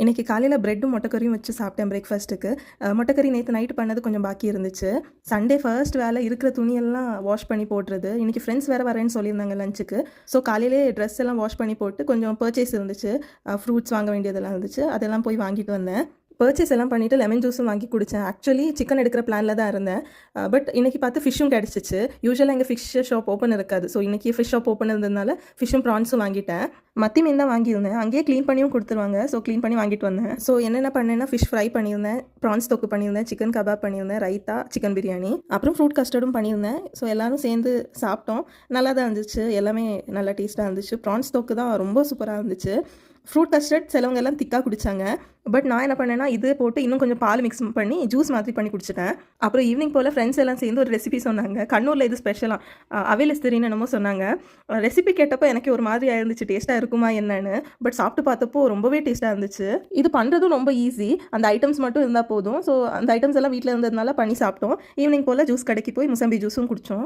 இன்றைக்கி காலையில் ப்ரெட்டும் முட்டைக்கறியும் வச்சு சாப்பிட்டேன் பிரேக்ஃபாஸ்ட்டுக்கு. முட்டைக்கறி நேற்று நைட்டு பண்ணது கொஞ்சம் பாக்கி இருந்துச்சு. சண்டே ஃபர்ஸ்ட் வேலை இருக்கிற துணியெல்லாம் வாஷ் பண்ணி போடுறது. இன்றைக்கி ஃப்ரெண்ட்ஸ் வேறு வரேன்னு சொல்லியிருந்தாங்க லஞ்சுக்கு. ஸோ காலையிலே ட்ரெஸ் எல்லாம் வாஷ் பண்ணி போட்டு கொஞ்சம் பர்ச்சேஸ் இருந்துச்சு. ஃப்ரூட்ஸ் வாங்க வேண்டியதெல்லாம் இருந்துச்சு. அதெல்லாம் போய் வாங்கிட்டு வந்தேன். பர்ச்சேஸ் எல்லாம் பண்ணிவிட்டு லெமன் ஜூஸும் வாங்கி குடித்தேன். ஆக்சுவலி சிக்கன் எடுக்கிற பிளானில் தான் இருந்தேன். பட் இன்றைக்கி பார்த்து ஃபிஷ்ஷும் கிடச்சிச்சு. யூஸ்வலாக எங்கள் ஃபிஷ் ஷாப் ஓப்பன் இருக்காது. ஸோ இன்றைக்கி ஃபிஷ் ஷாப் ஓப்பன் இருந்ததுனால ஃபிஷ்ஷும் ப்ரான்ஸும் வாங்கிட்டேன். மத்தி மீன் தான் வாங்கியிருந்தேன். அங்கேயே க்ளீன் பண்ணியும் கொடுத்துருவாங்க. ஸோ க்ளீன் பண்ணி வாங்கிட்டு வந்தேன். ஸோ என்னென்ன பண்ணேன்னா ஃபிஷ் ஃப்ரை பண்ணியிருந்தேன், ப்ரான்ஸ் தொக்கு பண்ணியிருந்தேன், சிக்கன் கபாப் பண்ணியிருந்தேன், ரைத்தா, சிக்கன் பிரியாணி, அப்புறம் ஃப்ரூட் கஸ்டர்டும் பண்ணியிருந்தேன். ஸோ எல்லோரும் சேர்ந்து சாப்பிட்டோம். நல்லா தான் இருந்துச்சு. எல்லாமே நல்லா டேஸ்ட்டாக இருந்துச்சு. ப்ரான்ஸ் தொக்கு தான் ரொம்ப சூப்பராக இருந்துச்சு. ஃப்ரூட் கஸ்டர்ட் சிலவங்க எல்லாம் திக்காக குடித்தாங்க. பட் நான் என்ன பண்ணேன்னா இது போட்டு இன்னும் கொஞ்சம் பால் மிக்ஸ் பண்ணி ஜூஸ் மாதிரி பண்ணி குடிச்சிட்டேன். அப்புறம் ஈவினிங் போல் ஃப்ரெண்ட்ஸ் எல்லாம் சேர்ந்து ஒரு ரெசிபி சொன்னாங்க. கண்ணூரில் இது ஸ்பெஷலாக அவைலஸ்திரின்னு என்னமோ சொன்னாங்க. ரெசிபி கேட்டப்போ எனக்கு ஒரு மாதிரி ஆயிருந்துச்சு, டேஸ்ட்டாக இருக்குமா என்னன்னு. பட் சாப்பிட்டு பார்த்தப்போ ரொம்பவே டேஸ்ட்டாக இருந்துச்சு. இது பண்ணுறதும் ரொம்ப ஈஸி. அந்த ஐட்டம்ஸ் மட்டும் இருந்தால் போதும். ஸோ அந்த ஐட்டம்ஸ் எல்லாம் வீட்டில் இருந்ததுனால பண்ணி சாப்பிட்டோம். ஈவினிங் போல் ஜூஸ் கடைக்கு போய் முசம்பி ஜூஸும் குடித்தோம்.